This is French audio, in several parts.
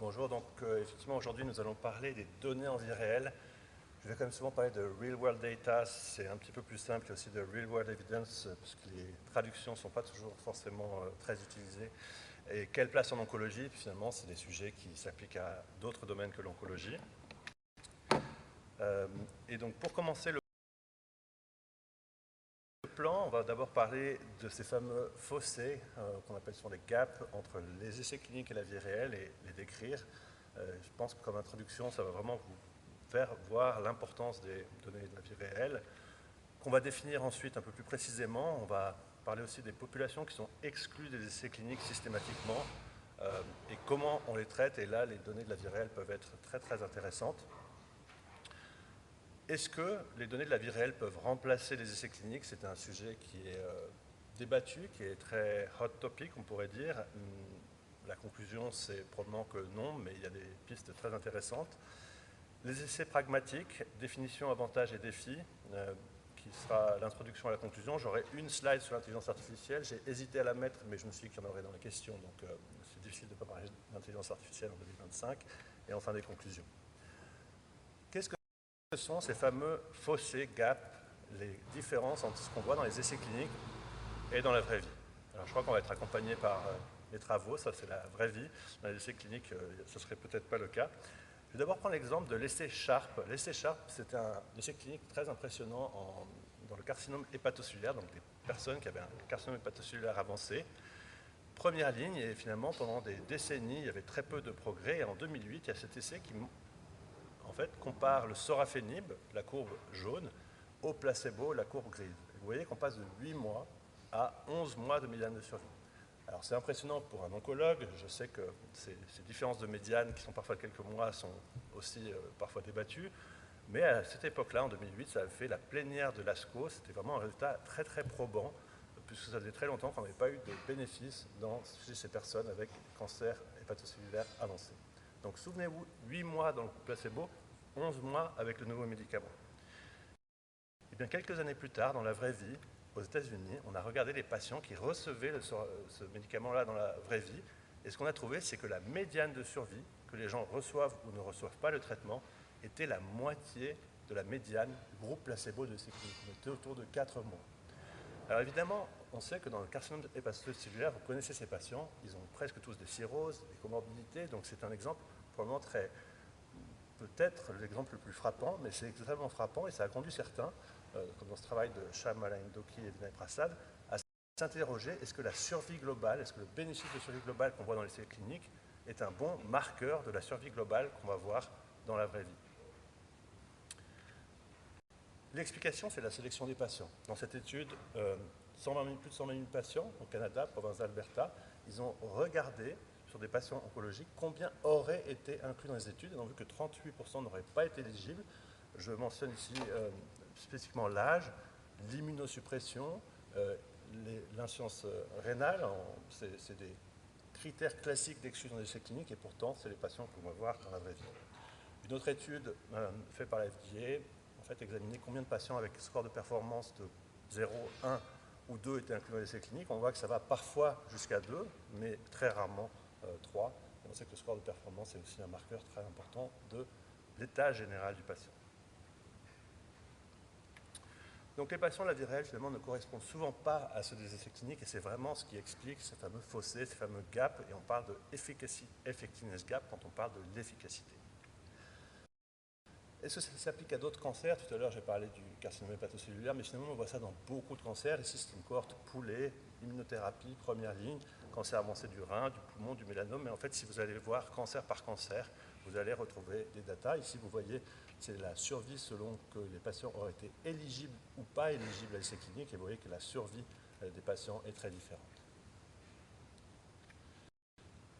Bonjour, donc effectivement aujourd'hui nous allons parler des données en vie réelle. Je vais quand même souvent parler de Real World Data, c'est un petit peu plus simple, et aussi de Real World Evidence, parce que les traductions ne sont pas toujours forcément très utilisées. Et quelle place en oncologie? Finalement, c'est des sujets qui s'appliquent à d'autres domaines que l'oncologie. Et donc pour commencer le plan, on va d'abord parler de ces fameux fossés qu'on appelle souvent des gaps entre les essais cliniques et la vie réelle et les décrire. Je pense que comme introduction, ça va vraiment vous faire voir l'importance des données de la vie réelle, qu'on va définir ensuite un peu plus précisément. On va parler aussi des populations qui sont exclues des essais cliniques systématiquement et comment on les traite. Et là, les données de la vie réelle peuvent être très très intéressantes. Est-ce que les données de la vie réelle peuvent remplacer les essais cliniques? C'est un sujet qui est débattu, qui est très hot topic, on pourrait dire. La conclusion, c'est probablement que non, mais il y a des pistes très intéressantes. Les essais pragmatiques, définition, avantages et défis, qui sera l'introduction à la conclusion. J'aurai une slide sur l'intelligence artificielle. J'ai hésité à la mettre, mais je me suis dit qu'il y en aurait dans les questions, donc c'est difficile de ne pas parler d'intelligence artificielle en 2025. Et enfin, des conclusions. Qu'est-ce que sont ces fameux fossés, gaps, les différences entre ce qu'on voit dans les essais cliniques et dans la vraie vie? Alors, je crois qu'on va être accompagné par les travaux, ça c'est la vraie vie. Dans les essais cliniques, ce ne serait peut-être pas le cas. Je vais d'abord prendre l'exemple de l'essai Sharp. L'essai Sharp, c'est un essai clinique très impressionnant dans le carcinome hépatocellulaire, donc des personnes qui avaient un carcinome hépatocellulaire avancé. Première ligne, et finalement, pendant des décennies, il y avait très peu de progrès. Et en 2008, il y a cet essai qui en fait, compare le sorafenib, la courbe jaune, au placebo, la courbe grise. Et vous voyez qu'on passe de 8 mois à 11 mois de médiane de survie. Alors c'est impressionnant pour un oncologue, je sais que ces différences de médiane qui sont parfois de quelques mois sont aussi parfois débattues, mais à cette époque-là, en 2008, ça a fait la plénière de l'ASCO, c'était vraiment un résultat très très probant, puisque ça faisait très longtemps qu'on n'avait pas eu de bénéfice chez ces personnes avec cancer hépatocellulaire avancé. Donc souvenez-vous, 8 mois dans le placebo, 11 mois avec le nouveau médicament. Et bien quelques années plus tard, dans la vraie vie, aux États-Unis, on a regardé les patients qui recevaient ce médicament-là dans la vraie vie, et ce qu'on a trouvé, c'est que la médiane de survie, que les gens reçoivent ou ne reçoivent pas le traitement, était la moitié de la médiane du groupe placebo de ces cliniques. On était autour de 4 mois. Alors évidemment, on sait que dans le carcinome hépatocellulaire, vous connaissez ces patients, ils ont presque tous des cirrhoses, des comorbidités, donc c'est un exemple probablement peut-être l'exemple le plus frappant, mais c'est extrêmement frappant et ça a conduit certains, comme dans ce travail de Sham Doki et Vinay Prasad, à s'interroger, est-ce que la survie globale, est-ce que le bénéfice de survie globale qu'on voit dans les essais cliniques est un bon marqueur de la survie globale qu'on va voir dans la vraie vie? L'explication, c'est la sélection des patients. Dans cette étude, plus de 120 000 patients au Canada, province d'Alberta, ils ont regardé sur des patients oncologiques combien auraient été inclus dans les études. Ils ont vu que 38% n'auraient pas été éligibles. Je mentionne ici spécifiquement l'âge, l'immunosuppression, l'insuffisance rénale. C'est des critères classiques d'exclusion des essais cliniques et pourtant, c'est les patients qu'on va voir dans la vraie vie. Une autre étude faite par la FDA, en fait, examiner combien de patients avec score de performance de 0, 1 ou 2 étaient inclus dans l'essai clinique. On voit que ça va parfois jusqu'à 2, mais très rarement 3. Et on sait que le score de performance est aussi un marqueur très important de l'état général du patient. Donc les patients de la vie réelle, finalement, ne correspondent souvent pas à ceux des essais cliniques, et c'est vraiment ce qui explique ces fameux fossés, ces fameux gaps, et on parle de effectiveness gap quand on parle de l'efficacité. Est-ce que ça s'applique à d'autres cancers? Tout à l'heure, j'ai parlé du carcinome hépatocellulaire, mais finalement, on voit ça dans beaucoup de cancers. Ici, c'est une cohorte poulée, immunothérapie, première ligne, cancer avancé du rein, du poumon, du mélanome. Mais en fait, si vous allez voir cancer par cancer, vous allez retrouver des datas. Ici, vous voyez, c'est la survie selon que les patients auraient été éligibles ou pas éligibles à l'essai clinique. Et vous voyez que la survie des patients est très différente.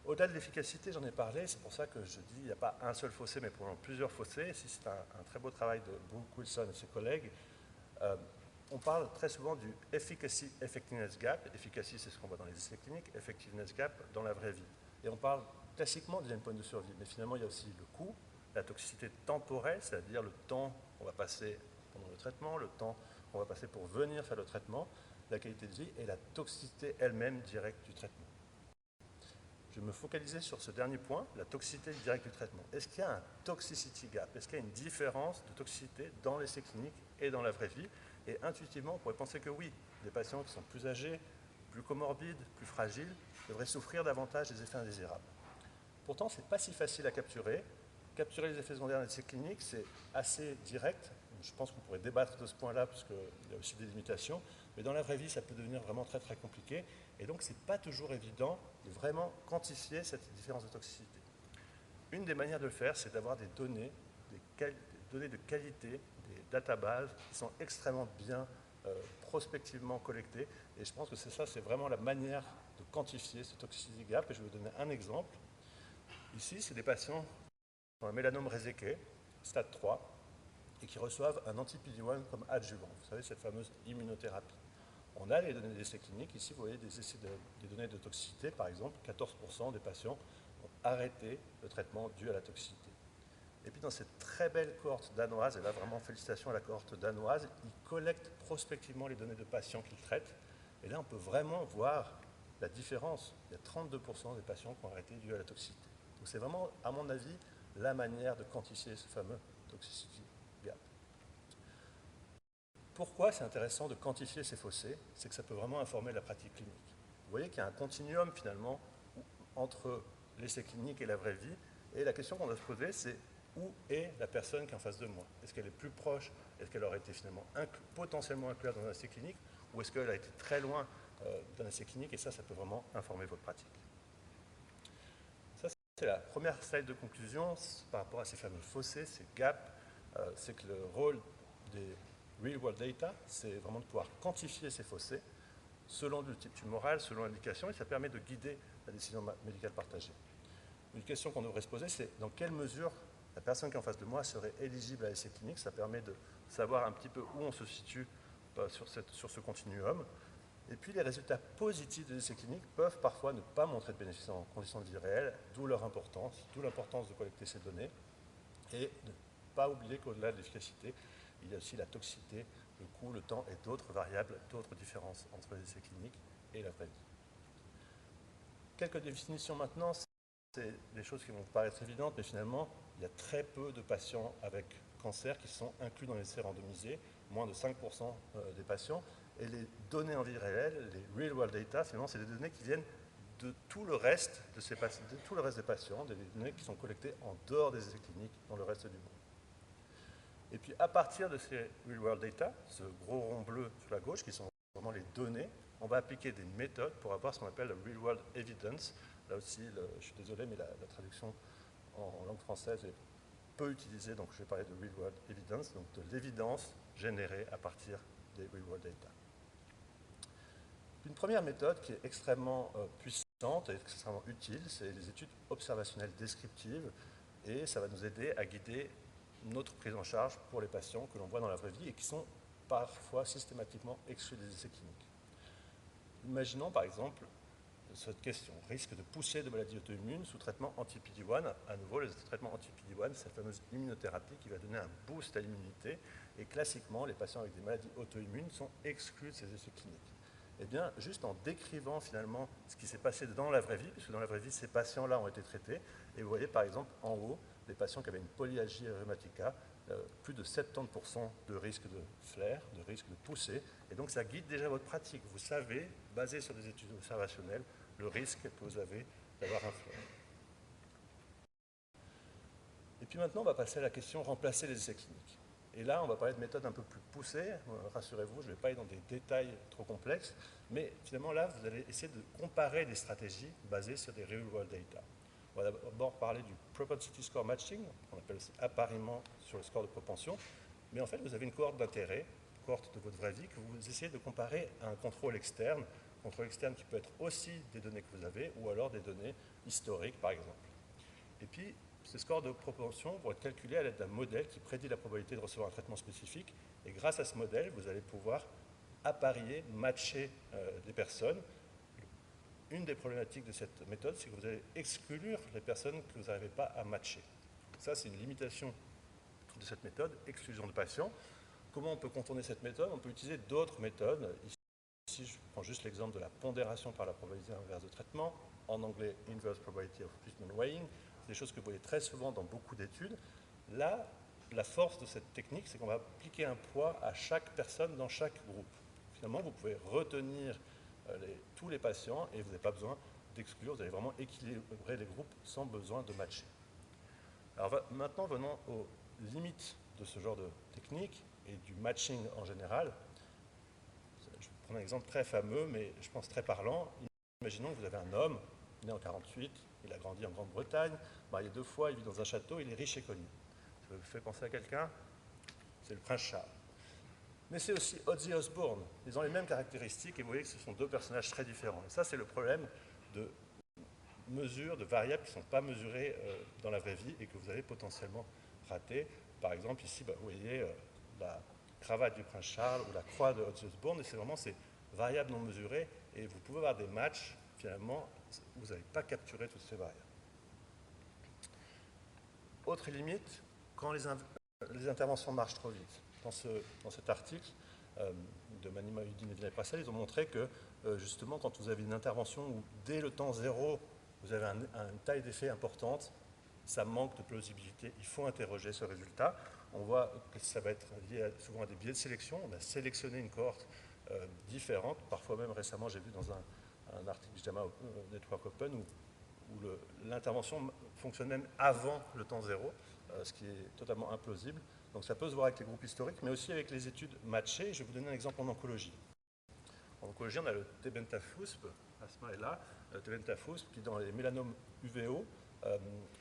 Au-delà de l'efficacité, j'en ai parlé, c'est pour ça que je dis qu'il n'y a pas un seul fossé, mais probablement plusieurs fossés. Ici, c'est un très beau travail de Brooke Wilson et ses collègues. On parle très souvent du efficacy effectiveness gap. Efficacy, c'est ce qu'on voit dans les essais cliniques, effectiveness gap dans la vraie vie. Et on parle classiquement du endpoint de survie, mais finalement, il y a aussi le coût, la toxicité temporelle, c'est-à-dire le temps qu'on va passer pendant le traitement, le temps qu'on va passer pour venir faire le traitement, la qualité de vie et la toxicité elle-même directe du traitement. je vais me focaliser sur ce dernier point, la toxicité directe du traitement. Est-ce qu'il y a un toxicity gap? Est-ce qu'il y a une différence de toxicité dans l'essai clinique et dans la vraie vie? Et intuitivement, on pourrait penser que oui, des patients qui sont plus âgés, plus comorbides, plus fragiles, devraient souffrir davantage des effets indésirables. Pourtant, ce n'est pas si facile à capturer. Capturer les effets secondaires dans l'essai clinique, c'est assez direct. Je pense qu'on pourrait débattre de ce point-là, parce qu'il y a aussi des limitations. Mais dans la vraie vie, ça peut devenir vraiment très très compliqué. Et donc, ce n'est pas toujours évident de vraiment quantifier cette différence de toxicité. Une des manières de le faire, c'est d'avoir des données, des données de qualité, des databases qui sont extrêmement bien prospectivement collectées. Et je pense que c'est vraiment la manière de quantifier ce toxicity gap. Et je vais vous donner un exemple. Ici, c'est des patients qui ont un mélanome réséqué, stade 3, et qui reçoivent un anti-PD-1 comme adjuvant. Vous savez, cette fameuse immunothérapie. On a les données d'essais cliniques. Ici, vous voyez des données de toxicité. Par exemple, 14% des patients ont arrêté le traitement dû à la toxicité. Et puis, dans cette très belle cohorte danoise, et là, vraiment, félicitations à la cohorte danoise, ils collectent prospectivement les données de patients qu'ils traitent. Et là, on peut vraiment voir la différence. Il y a 32% des patients qui ont arrêté dû à la toxicité. Donc, c'est vraiment, à mon avis, la manière de quantifier ce fameux toxicity gap. Pourquoi c'est intéressant de quantifier ces fossés? C'est que ça peut vraiment informer la pratique clinique. Vous voyez qu'il y a un continuum finalement entre l'essai clinique et la vraie vie. Et la question qu'on doit se poser, c'est où est la personne qui est en face de moi? Est-ce qu'elle est plus proche? Est-ce qu'elle aurait été finalement potentiellement incluse dans un essai clinique? Ou est-ce qu'elle a été très loin d'un essai clinique? Et ça peut vraiment informer votre pratique. Ça, c'est la première slide de conclusion par rapport à ces fameux fossés, ces gaps. C'est que le rôle des real-world data, c'est vraiment de pouvoir quantifier ces fossés selon le type tumoral, selon l'indication, et ça permet de guider la décision médicale partagée. Une question qu'on devrait se poser, c'est dans quelle mesure la personne qui est en face de moi serait éligible à l'essai clinique. Ça permet de savoir un petit peu où on se situe sur ce continuum. Et puis les résultats positifs de l'essai clinique peuvent parfois ne pas montrer de bénéfices en conditions de vie réelles, d'où leur importance, d'où l'importance de collecter ces données, et ne pas oublier qu'au-delà de l'efficacité, il y a aussi la toxicité, le coût, le temps et d'autres variables, d'autres différences entre les essais cliniques et la vraie vie. Quelques définitions maintenant, c'est des choses qui vont vous paraître évidentes, mais finalement, il y a très peu de patients avec cancer qui sont inclus dans les essais randomisés, moins de 5% des patients. Et les données en vie réelle, les real-world data, finalement, c'est des données qui viennent de tout le reste des patients, des données qui sont collectées en dehors des essais cliniques dans le reste du monde. Et puis, à partir de ces real-world data, ce gros rond bleu sur la gauche, qui sont vraiment les données, on va appliquer des méthodes pour avoir ce qu'on appelle le real-world evidence. Là aussi, je suis désolé, mais la traduction en langue française est peu utilisée, donc je vais parler de real-world evidence, donc de l'évidence générée à partir des real-world data. Une première méthode qui est extrêmement puissante et extrêmement utile, c'est les études observationnelles descriptives, et ça va nous aider à guider notre prise en charge pour les patients que l'on voit dans la vraie vie et qui sont parfois systématiquement exclus des essais cliniques. Imaginons par exemple cette question, risque de poussée de maladies auto-immunes sous traitement anti-PD-1. À nouveau, le traitement anti-PD-1, c'est la fameuse immunothérapie qui va donner un boost à l'immunité. Et classiquement, les patients avec des maladies auto-immunes sont exclus de ces essais cliniques. Eh bien, juste en décrivant finalement ce qui s'est passé dans la vraie vie, puisque dans la vraie vie, ces patients-là ont été traités, et vous voyez par exemple en haut, des patients qui avaient une polyalgie rheumatica, plus de 70% de risque de flair, de risque de poussée, et donc ça guide déjà votre pratique. Vous savez, basé sur des études observationnelles, le risque que vous avez d'avoir un flair. Et puis maintenant, on va passer à la question remplacer les essais cliniques. Et là, on va parler de méthodes un peu plus poussées. Rassurez-vous, je ne vais pas aller dans des détails trop complexes, mais finalement là, vous allez essayer de comparer des stratégies basées sur des real-world data. On va d'abord parler du propensity score matching, on appelle appariement sur le score de propension, mais en fait, vous avez une cohorte d'intérêt, une cohorte de votre vraie vie, que vous essayez de comparer à un contrôle externe qui peut être aussi des données que vous avez, ou alors des données historiques, par exemple. Et puis, ces scores de propension vont être calculés à l'aide d'un modèle qui prédit la probabilité de recevoir un traitement spécifique. Et grâce à ce modèle, vous allez pouvoir apparier, matcher des personnes. Une des problématiques de cette méthode, c'est que vous allez exclure les personnes que vous n'arrivez pas à matcher. Ça, c'est une limitation de cette méthode, exclusion de patients. Comment on peut contourner cette méthode? On peut utiliser d'autres méthodes. ici, je prends juste l'exemple de la pondération par la probabilité inverse de traitement, en anglais Inverse Probability of Treatment Weighing, des choses que vous voyez très souvent dans beaucoup d'études. Là, la force de cette technique, c'est qu'on va appliquer un poids à chaque personne dans chaque groupe. Finalement, vous pouvez retenir tous les patients et vous n'avez pas besoin d'exclure, vous allez vraiment équilibrer les groupes sans besoin de matcher. Alors maintenant, venons aux limites de ce genre de technique et du matching en général. Je vais prendre un exemple très fameux, mais je pense très parlant. Imaginons que vous avez un homme, né en 1948, il a grandi en Grande-Bretagne, marié 2 fois, il vit dans un château, il est riche et connu. Ça vous fait penser à quelqu'un? C'est le prince Charles. Mais c'est aussi Ozzy Osbourne. Ils ont les mêmes caractéristiques et vous voyez que ce sont 2 personnages très différents. Et ça, c'est le problème de mesures, de variables qui ne sont pas mesurées dans la vraie vie et que vous allez potentiellement rater. Par exemple, ici, vous voyez la cravate du prince Charles ou la croix de Ozzy Osbourne, et c'est vraiment ces variables non mesurées, et vous pouvez avoir des matchs, finalement, où vous n'avez pas capturé toutes ces variables. Autre limite, quand les interventions marchent trop vite. Dans cet article de Manima Udine et Vinay Prasad, ils ont montré que justement quand vous avez une intervention où dès le temps zéro, vous avez une taille d'effet importante, ça manque de plausibilité. Il faut interroger ce résultat. On voit que ça va être lié souvent à des biais de sélection. On a sélectionné une cohorte différente. Parfois même récemment, j'ai vu dans un article du JAMA Network Open où l'intervention fonctionne même avant le temps zéro, ce qui est totalement implausible. Donc ça peut se voir avec les groupes historiques, mais aussi avec les études matchées. Je vais vous donner un exemple en oncologie. En oncologie, on a le tebentafusp, Asma est là, le tebentafusp qui dans les mélanomes UVO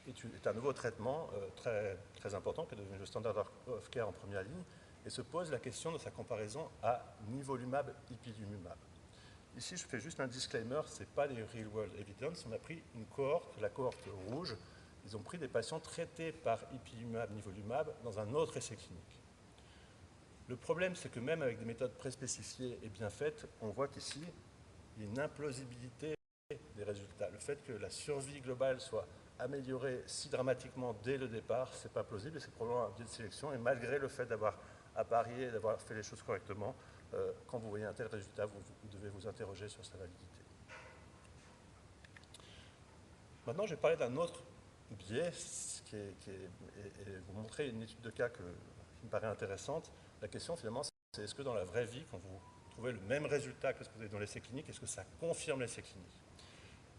est un nouveau traitement très, très important qui est devenu le standard of care en première ligne et se pose la question de sa comparaison à nivolumab, ipilimumab. Ici, je fais juste un disclaimer, ce n'est pas les real world evidence. On a pris une cohorte, la cohorte rouge. Ils ont pris des patients traités par ipilimumab, nivolumab dans un autre essai clinique. Le problème, c'est que même avec des méthodes préspécifiées et bien faites, on voit qu'ici, il y a une implausibilité des résultats. Le fait que la survie globale soit améliorée si dramatiquement dès le départ, ce n'est pas plausible et c'est probablement un biais de sélection. Et malgré le fait d'avoir apparié, d'avoir fait les choses correctement, quand vous voyez un tel résultat, vous devez vous interroger sur sa validité. Maintenant, je vais parler d'un autre biais et vous montrer une étude de cas qui me paraît intéressante. La question, finalement, c'est est-ce que dans la vraie vie, quand vous trouvez le même résultat que ce que vous avez dans l'essai clinique, est-ce que ça confirme l'essai clinique?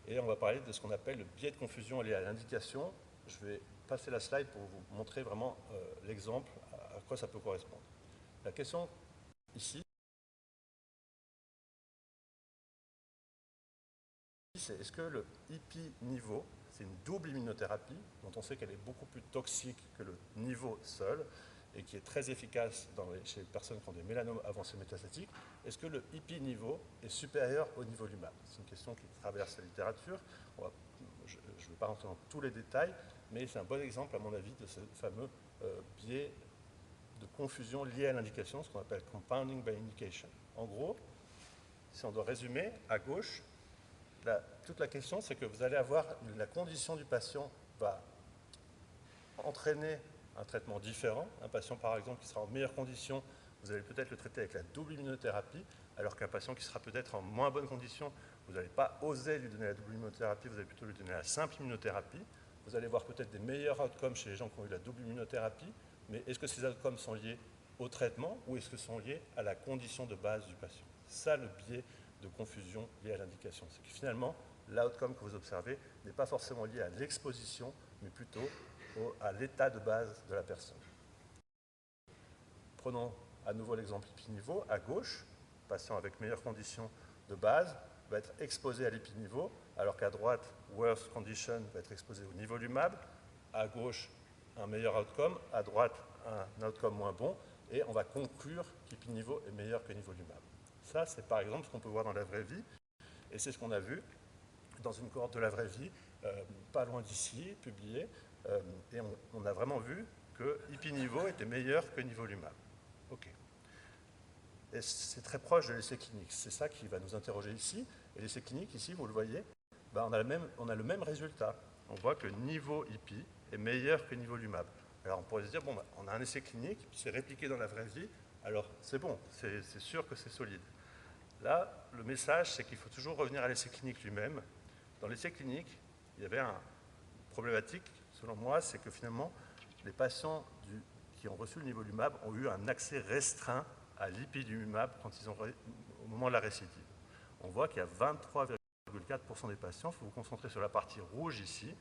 Et on va parler de ce qu'on appelle le biais de confusion lié à l'indication. Je vais passer la slide pour vous montrer vraiment l'exemple, à quoi ça peut correspondre. La question ici, c'est est-ce que le IPI niveau, c'est une double immunothérapie, dont on sait qu'elle est beaucoup plus toxique que le niveau seul, et qui est très efficace chez les personnes qui ont des mélanomes avancés métastatiques, est-ce que le IPI niveau est supérieur au nivolumab? C'est une question qui traverse la littérature. Je ne vais pas rentrer dans tous les détails, mais c'est un bon exemple, à mon avis, de ce fameux biais de confusion lié à l'indication, ce qu'on appelle compounding by indication. En gros, si on doit résumer, à gauche, toute la question, c'est que vous allez avoir la condition du patient va entraîner un traitement différent. Un patient, par exemple, qui sera en meilleure condition, vous allez peut-être le traiter avec la double immunothérapie, alors qu'un patient qui sera peut-être en moins bonne condition, vous n'allez pas oser lui donner la double immunothérapie, vous allez plutôt lui donner la simple immunothérapie. Vous allez voir peut-être des meilleurs outcomes chez les gens qui ont eu la double immunothérapie, mais est-ce que ces outcomes sont liés au traitement ou est-ce que sont liés à la condition de base du patient? C'est ça le biais de confusion lié à l'indication. C'est que finalement, l'outcome que vous observez n'est pas forcément lié à l'exposition, mais plutôt à l'état de base de la personne. Prenons à nouveau l'exemple IPI-niveau. À gauche, patient avec meilleures conditions de base va être exposé à l'IPI-niveau, alors qu'à droite, worst condition va être exposé au nivolumab. À gauche, un meilleur outcome, à droite, un outcome moins bon, et on va conclure qu'IPI-niveau est meilleur que nivolumab. Ça, c'est par exemple ce qu'on peut voir dans la vraie vie, et c'est ce qu'on a vu dans une cohorte de la vraie vie, pas loin d'ici, publiée, et on a vraiment vu que IPI-niveau était meilleur que nivolumab. OK. Et c'est très proche de l'essai clinique. C'est ça qui va nous interroger ici. Et l'essai clinique, ici, vous le voyez, on a le même résultat. On voit que niveau IPI est meilleur que nivolumab. Alors on pourrait se dire, bon, on a un essai clinique, puis c'est répliqué dans la vraie vie, alors c'est bon, c'est sûr que c'est solide. Là, le message, c'est qu'il faut toujours revenir à l'essai clinique lui-même. Dans l'essai clinique, il y avait une problématique, selon moi, c'est que finalement, les patients qui ont reçu le nivolumab ont eu un accès restreint à l'ipilimumab au moment de la récidive. On voit qu'il y a 23,4% des patients, il faut vous concentrer sur la partie rouge ici,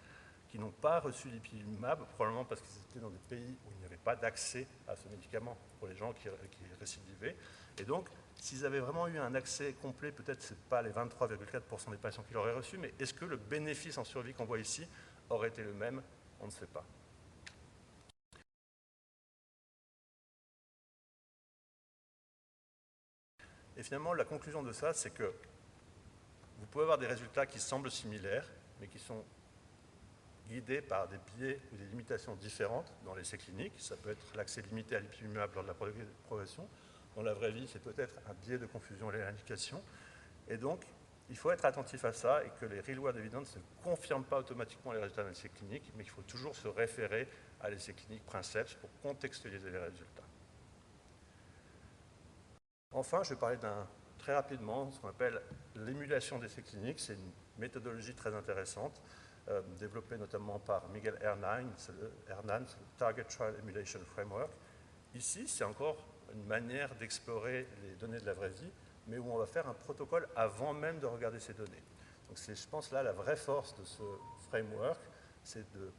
qui n'ont pas reçu l'ipilimumab, probablement parce qu'ils étaient dans des pays où il n'y avait pas d'accès à ce médicament pour les gens qui récidivaient. Et donc, s'ils avaient vraiment eu un accès complet, peut-être ce n'est pas les 23,4% des patients qui l'auraient reçu, mais est-ce que le bénéfice en survie qu'on voit ici aurait été le même? On ne sait pas. Et finalement, la conclusion de ça, c'est que vous pouvez avoir des résultats qui semblent similaires, mais qui sont guidés par des biais ou des limitations différentes dans l'essai clinique. Ça peut être l'accès limité à l'ipilimumab lors de la progression. Dans la vraie vie, c'est peut-être un biais de confusion et l'indication. Et donc, il faut être attentif à ça et que les real-world evidence ne confirment pas automatiquement les résultats d'un essai clinique, mais qu'il faut toujours se référer à l'essai clinique Princeps pour contextualiser les résultats. Enfin, je vais parler très rapidement ce qu'on appelle l'émulation d'essais cliniques. C'est une méthodologie très intéressante, développée notamment par Miguel Hernan, le Target Trial Emulation Framework. Ici, c'est encore une manière d'explorer les données de la vraie vie, mais où on va faire un protocole avant même de regarder ces données. Donc c'est, je pense, là la vraie force de ce framework, c'est de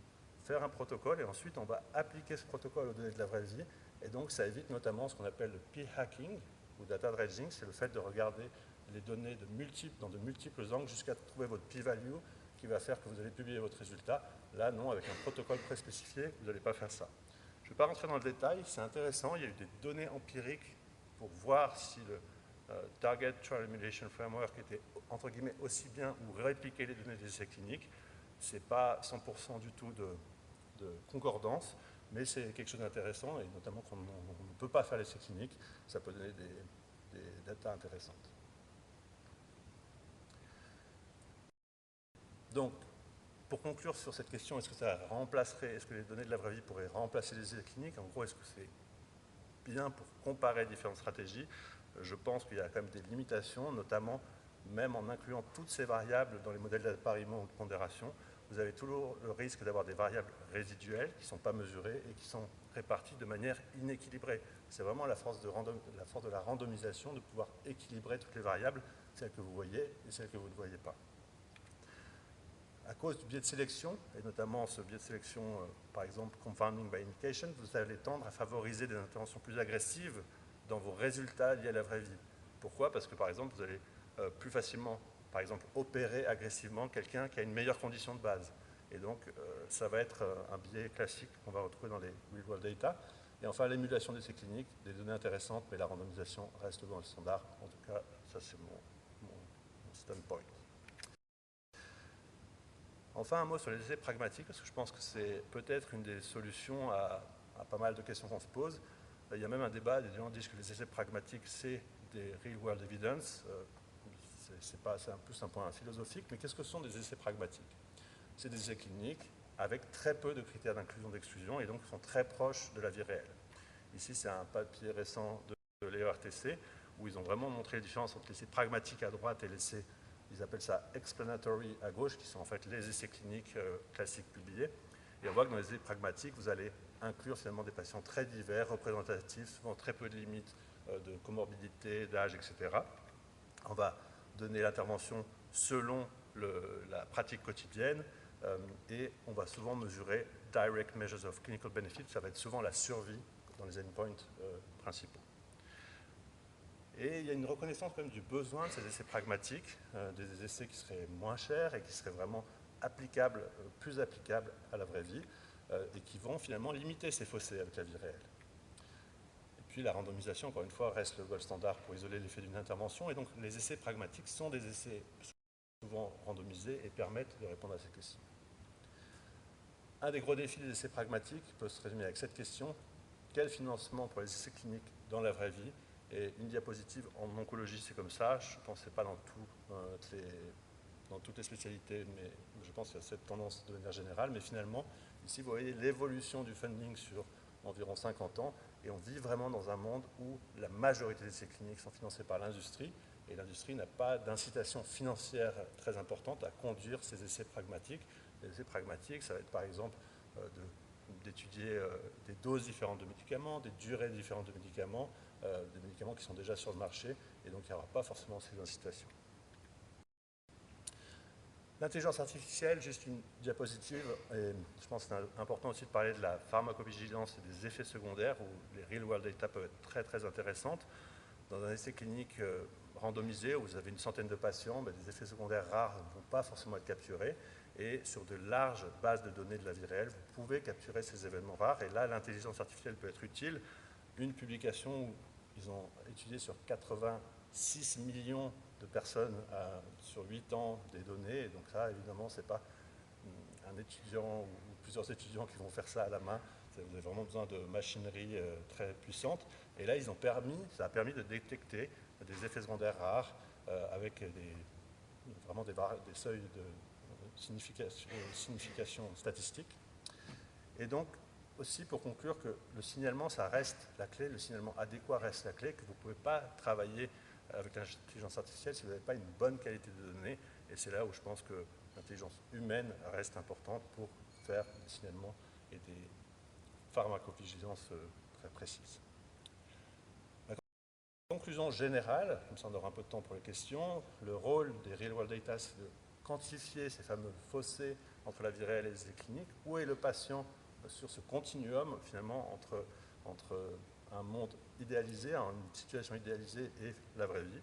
faire un protocole et ensuite on va appliquer ce protocole aux données de la vraie vie. Et donc ça évite notamment ce qu'on appelle le p-hacking ou data dredging, c'est le fait de regarder les données dans de multiples angles jusqu'à trouver votre p-value qui va faire que vous allez publier votre résultat. Là, non, avec un protocole préspécifié, vous n'allez pas faire ça. Je ne vais pas rentrer dans le détail, c'est intéressant, il y a eu des données empiriques pour voir si le Target Trial Emulation Framework était entre guillemets aussi bien ou répliquer les données des essais cliniques. Ce n'est pas 100% du tout de concordance, mais c'est quelque chose d'intéressant et notamment quand on ne peut pas faire l'essai clinique, ça peut donner des datas intéressantes. Donc, pour conclure sur cette question, est-ce que les données de la vraie vie pourraient remplacer les essais cliniques? En gros, est-ce que c'est bien pour comparer différentes stratégies? Je pense qu'il y a quand même des limitations, notamment même en incluant toutes ces variables dans les modèles d'appariement ou de pondération, vous avez toujours le risque d'avoir des variables résiduelles qui ne sont pas mesurées et qui sont réparties de manière inéquilibrée. C'est vraiment la force de la randomisation de pouvoir équilibrer toutes les variables, celles que vous voyez et celles que vous ne voyez pas. À cause du biais de sélection, et notamment ce biais de sélection, par exemple, confounding by indication, vous allez tendre à favoriser des interventions plus agressives dans vos résultats liés à la vraie vie. Pourquoi? Parce que, par exemple, vous allez plus facilement, par exemple, opérer agressivement quelqu'un qui a une meilleure condition de base. Et donc, ça va être un biais classique qu'on va retrouver dans les real-world data. Et enfin, l'émulation d'essais cliniques, des données intéressantes, mais la randomisation reste dans le standard. En tout cas, ça, c'est mon standpoint. Enfin, un mot sur les essais pragmatiques, parce que je pense que c'est peut-être une des solutions à pas mal de questions qu'on se pose. Il y a même un débat, des gens disent que les essais pragmatiques, c'est des real-world evidence. C'est plus un point philosophique, mais qu'est-ce que sont des essais pragmatiques? C'est des essais cliniques avec très peu de critères d'inclusion-d'exclusion et donc sont très proches de la vie réelle. Ici, c'est un papier récent de l'ERTC où ils ont vraiment montré les différences entre l'essai pragmatique à droite et l'essai, ils appellent ça explanatory à gauche, qui sont en fait les essais cliniques classiques publiés. Et on voit que dans les essais pragmatiques, vous allez inclure finalement des patients très divers, représentatifs, souvent très peu de limites de comorbidité, d'âge, etc. On va donner l'intervention selon la pratique quotidienne et on va souvent mesurer direct measures of clinical benefit, ça va être souvent la survie dans les endpoints principaux. Et il y a une reconnaissance quand même du besoin de ces essais pragmatiques, des essais qui seraient moins chers et qui seraient vraiment applicables, plus applicables à la vraie vie et qui vont finalement limiter ces fossés avec la vie réelle. Et puis la randomisation, encore une fois, reste le gold standard pour isoler l'effet d'une intervention et donc les essais pragmatiques sont des essais souvent randomisés et permettent de répondre à ces questions. Un des gros défis des essais pragmatiques peut se résumer avec cette question: quel financement pour les essais cliniques dans la vraie vie? Et une diapositive en oncologie, c'est comme ça. Je ne pense que ce n'est pas dans toutes les spécialités, mais je pense qu'il y a cette tendance de manière générale. Mais finalement, ici, vous voyez l'évolution du funding sur environ 50 ans. Et on vit vraiment dans un monde où la majorité des essais cliniques sont financés par l'industrie et l'industrie n'a pas d'incitation financière très importante à conduire ces essais pragmatiques. Les essais pragmatiques, ça va être par exemple d'étudier des doses différentes de médicaments, des durées différentes de médicaments, des médicaments qui sont déjà sur le marché, et donc il n'y aura pas forcément ces incitations. L'intelligence artificielle, juste une diapositive, et je pense que c'est important aussi de parler de la pharmacovigilance et des effets secondaires, où les real-world data peuvent être très très intéressantes. Dans un essai clinique randomisé, où vous avez une centaine de patients, des effets secondaires rares ne vont pas forcément être capturés, et sur de larges bases de données de la vie réelle, vous pouvez capturer ces événements rares, et là, l'intelligence artificielle peut être utile. Une publication où ils ont étudié sur 86 millions de personnes sur 8 ans des données, et donc ça, évidemment, ce n'est pas un étudiant ou plusieurs étudiants qui vont faire ça à la main. Vous avez vraiment besoin de machinerie très puissante. Et là, ça a permis de détecter des effets secondaires rares avec vraiment des seuils de signification statistique. Et donc, aussi pour conclure que le signalement, ça reste la clé, le signalement adéquat reste la clé, que vous ne pouvez pas travailler avec l'intelligence artificielle si vous n'avez pas une bonne qualité de données. Et c'est là où je pense que l'intelligence humaine reste importante pour faire des signalements et des pharmacovigilance très précises. La conclusion générale, comme ça on aura un peu de temps pour les questions, le rôle des real-world data, c'est de quantifier ces fameux fossés entre la vie réelle et les essais cliniques. Où est le patient sur ce continuum, finalement, entre un monde idéalisé, une situation idéalisée et la vraie vie.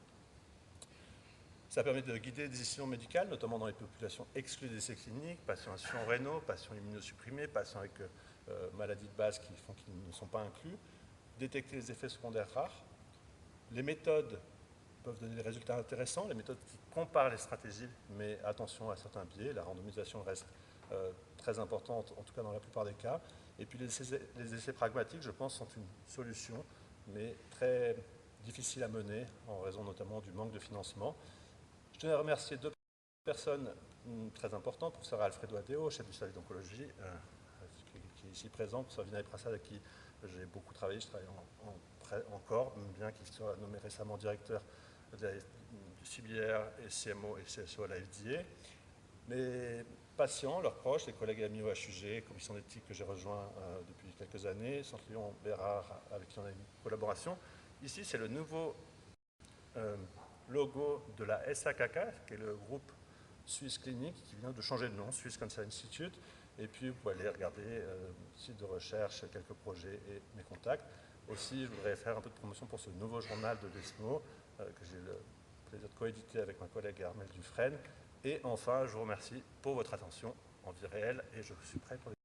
Ça permet de guider des décisions médicales, notamment dans les populations exclues des essais cliniques, patients à insuffisance rénale, patients immunosupprimés, patients avec maladies de base qui font qu'ils ne sont pas inclus, détecter les effets secondaires rares. Les méthodes peuvent donner des résultats intéressants, les méthodes qui comparent les stratégies, mais attention à certains biais, la randomisation reste très importante, en tout cas dans la plupart des cas. Et puis les essais pragmatiques, je pense, sont une solution, mais très difficile à mener, en raison notamment du manque de financement. Je tenais à remercier deux personnes très importantes, professeur Alfredo Adeo, chef du service d'oncologie, qui est ici présent, professeur Vinay Prasad, avec qui j'ai beaucoup travaillé, je travaille en corps, bien qu'il soit nommé récemment directeur du CBR et CMO et CSO à la FDA. Mes patients, leurs proches, les collègues amis au HUG, commission d'éthique que j'ai rejoint depuis quelques années, Centre Lyon Bérard, avec qui on a une collaboration. Ici, c'est le nouveau logo de la SAKK, qui est le groupe suisse clinique, qui vient de changer de nom, Swiss Cancer Institute. Et puis, vous pouvez aller regarder le site de recherche, quelques projets et mes contacts. Aussi, je voudrais faire un peu de promotion pour ce nouveau journal de l'ESMO, que j'ai le plaisir de coéditer avec ma collègue Armelle Dufresne. Et enfin, je vous remercie pour votre attention en vie réelle et je suis prêt pour les